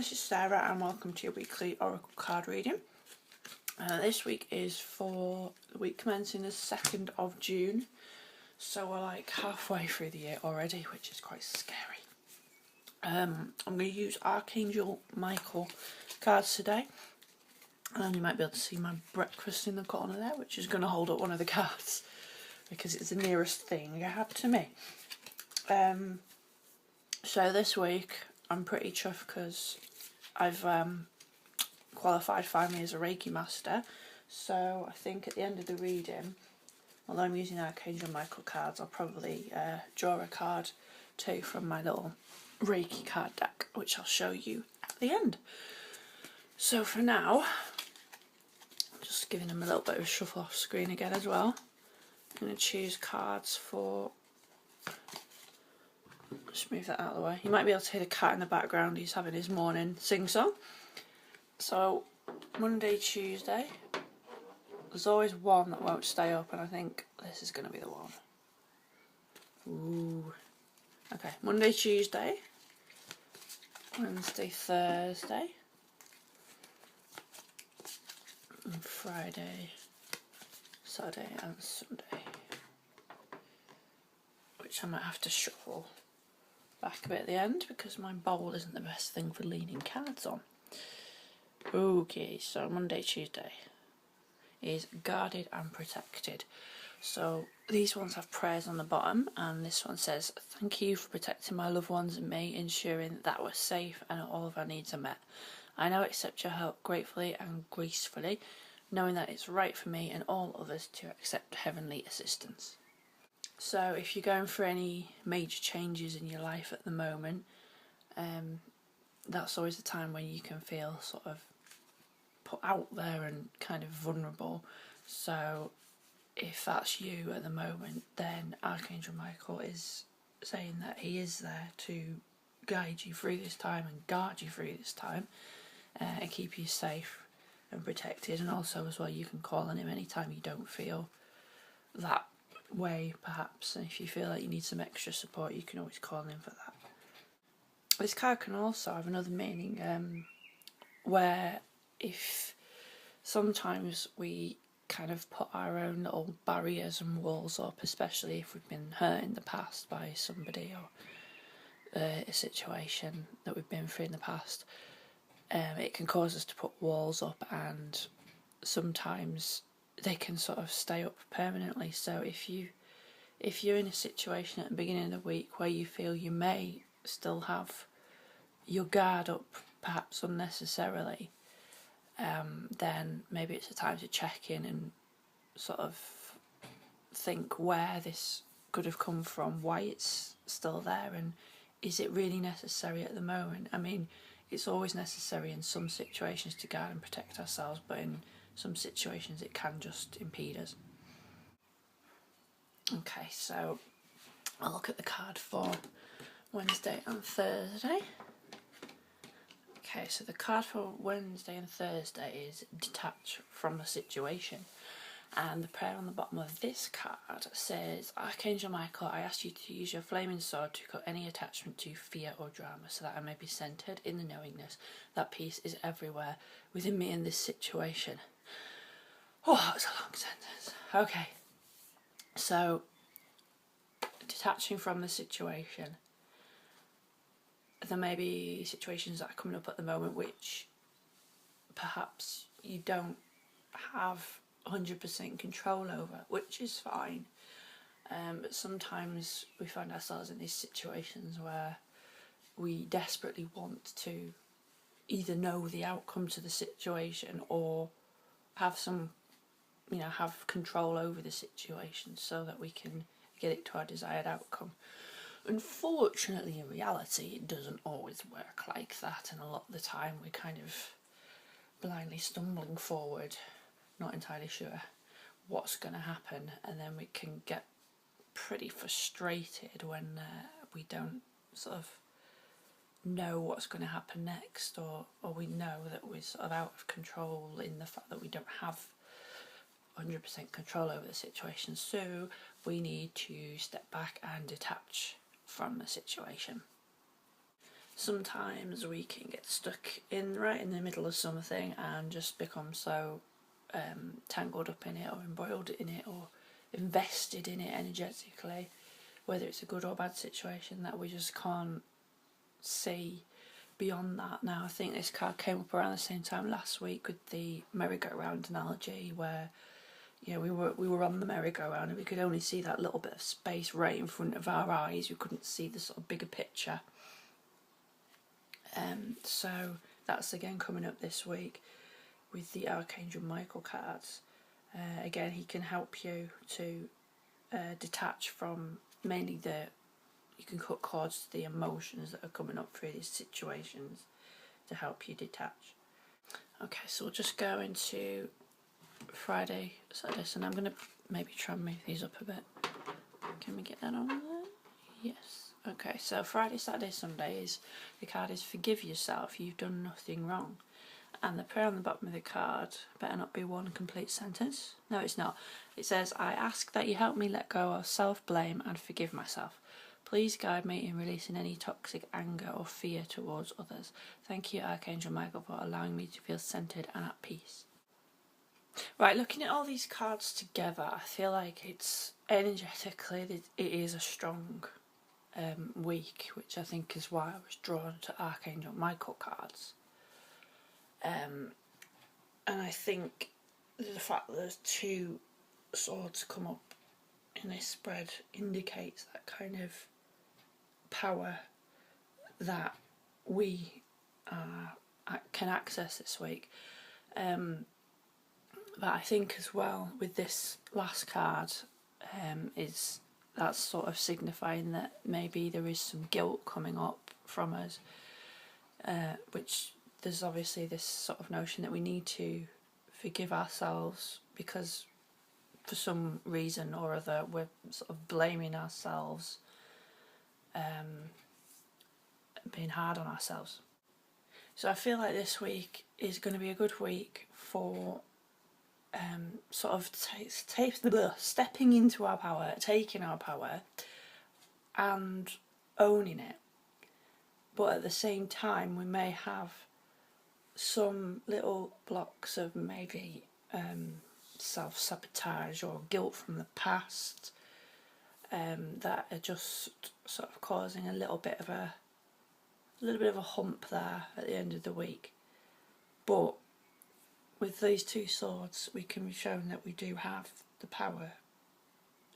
this is Sarah and welcome to your weekly Oracle card reading. This week is for the week commencing the 2nd of June, so we're like halfway through the year already, which is quite scary. I'm going to use Archangel Michael cards today, and you might be able to see my breakfast in the corner there, which is going to hold up one of the cards because it's the nearest thing I have to me. So this week I'm pretty chuffed because I've qualified finally as a Reiki master, so I think at the end of the reading, although I'm using Archangel Michael cards, I'll probably draw a card too from my little Reiki card deck, which I'll show you at the end. So for now, just giving them a little bit of a shuffle off screen again as well. I'm going to choose cards for... Just move that out of the way. You might be able to hear the cat in the background. He's having his morning sing-song. So, Monday, Tuesday. There's always one that won't stay up, and I think this is going to be the one. Ooh. Okay, Monday, Tuesday. Wednesday, Thursday. And Friday, Saturday and Sunday. Which I might have to shuffle back a bit at the end because my bowl isn't the best thing for leaning cards on. Okay, so Monday, Tuesday is guarded and protected. So these ones have prayers on the bottom, and this one says, "Thank you for protecting my loved ones and me, ensuring that we're safe and all of our needs are met. I now accept your help gratefully and gracefully, knowing that it's right for me and all others to accept heavenly assistance." So if you're going through any major changes in your life at the moment, that's always the time when you can feel sort of put out there and kind of vulnerable. So if that's you at the moment, then Archangel Michael is saying that he is there to guide you through this time and guard you through this time, and keep you safe and protected. And also as well, you can call on him anytime you don't feel that way perhaps, and if you feel like you need some extra support, you can always call in for that. This card can also have another meaning, where if sometimes we kind of put our own little barriers and walls up, especially if we've been hurt in the past by somebody or a situation that we've been through in the past, it can cause us to put walls up, and sometimes they can sort of stay up permanently. So if you're in a situation at the beginning of the week where you feel you may still have your guard up, perhaps unnecessarily, then maybe it's a time to check in and sort of think where this could have come from, why it's still there, and is it really necessary at the moment? I mean, it's always necessary in some situations to guard and protect ourselves, but in some situations it can just impede us. Okay, so I'll look at the card for Wednesday and Thursday. Okay, so the card for Wednesday and Thursday is detach from the situation. And the prayer on the bottom of this card says, "Archangel Michael, I ask you to use your flaming sword to cut any attachment to fear or drama, so that I may be centered in the knowingness that peace is everywhere within me in this situation." Oh, that was a long sentence. Okay, so detaching from the situation. There may be situations that are coming up at the moment which perhaps you don't have 100% control over, which is fine. But sometimes we find ourselves in these situations where we desperately want to either know the outcome to the situation or have have control over the situation so that we can get it to our desired outcome. Unfortunately, in reality, it doesn't always work like that, and a lot of the time we're kind of blindly stumbling forward, not entirely sure what's going to happen, and then we can get pretty frustrated when we don't sort of know what's going to happen next, or we know that we're sort of out of control in the fact that we don't have 100% control over the situation. So we need to step back and detach from the situation. sometimes we can get stuck right in the middle of something and just become so tangled up in it, or embroiled in it, or invested in it energetically, whether it's a good or bad situation, that we just can't see beyond that. Now, I think this card came up around the same time last week with the merry-go-round analogy, where we were on the merry-go-round and we could only see that little bit of space right in front of our eyes. We couldn't see the sort of bigger picture. So that's again coming up this week with the Archangel Michael cards. Again, he can help you to detach from mainly you can cut cords to the emotions that are coming up through these situations to help you detach. Okay, so we'll just go into Friday, Saturday, Sunday. I'm going to maybe try and move these up a bit. Can we get that on there? Yes. Okay, so Friday, Saturday, Sunday the card is forgive yourself, you've done nothing wrong. And the prayer on the bottom of the card better not be one complete sentence. No, it's not. It says, I ask that you help me let go of self-blame and forgive myself. Please guide me in releasing any toxic anger or fear towards others. Thank you, Archangel Michael, for allowing me to feel centered and at peace. Right, looking at all these cards together, I feel like it's energetically, it is a strong week, which I think is why I was drawn to Archangel Michael cards. And I think the fact that there's two swords come up in this spread indicates that kind of power that we can access this week. But I think as well with this last card is that's sort of signifying that maybe there is some guilt coming up from us, which there's obviously this sort of notion that we need to forgive ourselves because for some reason or other we're sort of blaming ourselves, being hard on ourselves. So I feel like this week is going to be a good week for sort of stepping into our power, taking our power and owning it. But at the same time we may have some little blocks of maybe self-sabotage or guilt from the past that are just sort of causing a little bit of a hump there at the end of the week. But with these two swords we can be shown that we do have the power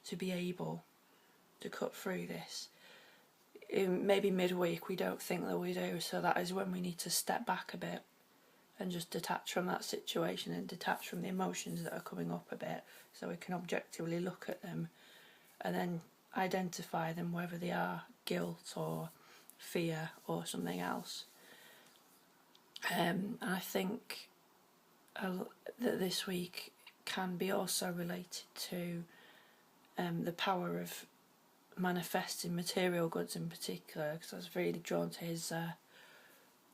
to be able to cut through this. Maybe midweek we don't think that we do, so that is when we need to step back a bit and just detach from that situation and detach from the emotions that are coming up a bit, so we can objectively look at them and then identify them, whether they are guilt or fear or something else. I think that this week can be also related to the power of manifesting material goods in particular, because I was really drawn to his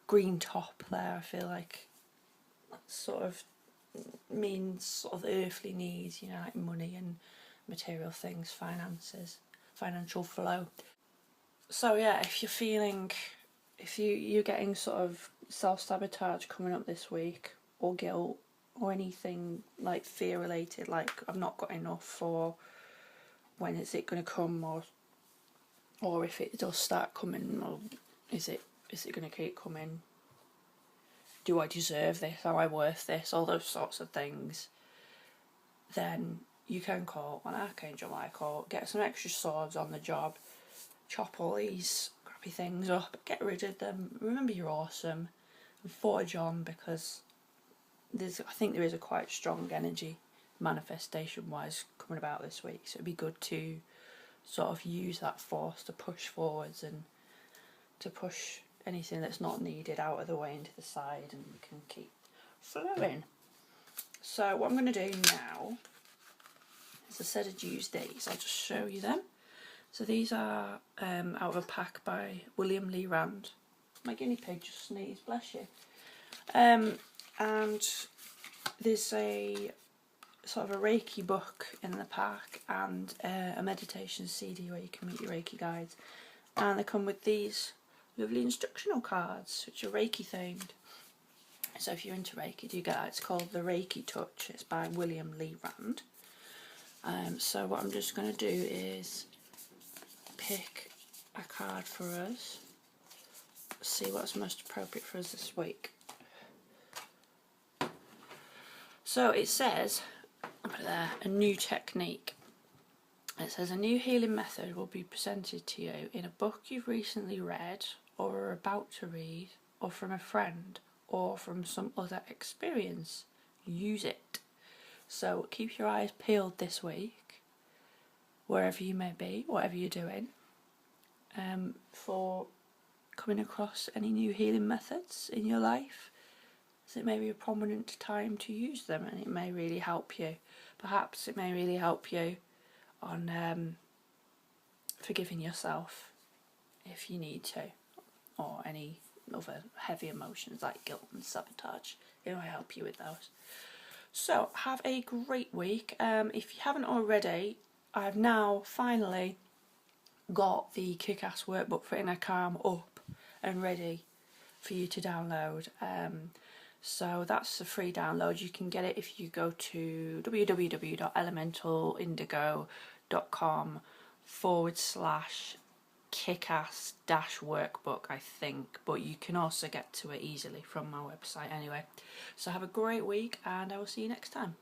green top there. I feel like that sort of means sort of earthly needs, like money and material things, finances, financial flow. So yeah, if you're getting sort of self-sabotage coming up this week, or guilt, or anything like fear related, like I've not got enough, or when is it going to come, or if it does start coming, or is it going to keep coming, do I deserve this, are I worth this, all those sorts of things, then you can call on Archangel Michael, get some extra swords on the job, chop all these crappy things up, get rid of them, remember you're awesome, and forge on, because I think there is a quite strong energy manifestation wise coming about this week, so it'd be good to sort of use that force to push forwards and to push anything that's not needed out of the way into the side, and we can keep flowing. So what I'm going to do now is, I said I'd use these, I'll just show you them. So these are out of a pack by William Lee Rand. My guinea pig just sneezed, bless you. And there's a sort of a Reiki book in the pack, and a meditation CD where you can meet your Reiki guides, and they come with these lovely instructional cards which are Reiki themed. So if you're into Reiki, do get that. It's called the Reiki Touch. It's by William Lee Rand. So what I'm just going to do is pick a card for us, see what's most appropriate for us this week. So it says, I'll put it there, a new technique. It says a new healing method will be presented to you in a book you've recently read or are about to read, or from a friend, or from some other experience. Use it. So keep your eyes peeled this week, wherever you may be, whatever you're doing, for coming across any new healing methods in your life. So it may be a prominent time to use them, and it may really help you. Perhaps it may really help you on forgiving yourself if you need to, or any other heavy emotions like guilt and sabotage. It will help you with those. So have a great week. If you haven't already, I've now finally got the Kick-Ass workbook for Inner Calm up and ready for you to download. So that's a free download. You can get it if you go to www.elementalindigo.com/kickass-workbook, I think, but you can also get to it easily from my website anyway. So have a great week, and I will see you next time.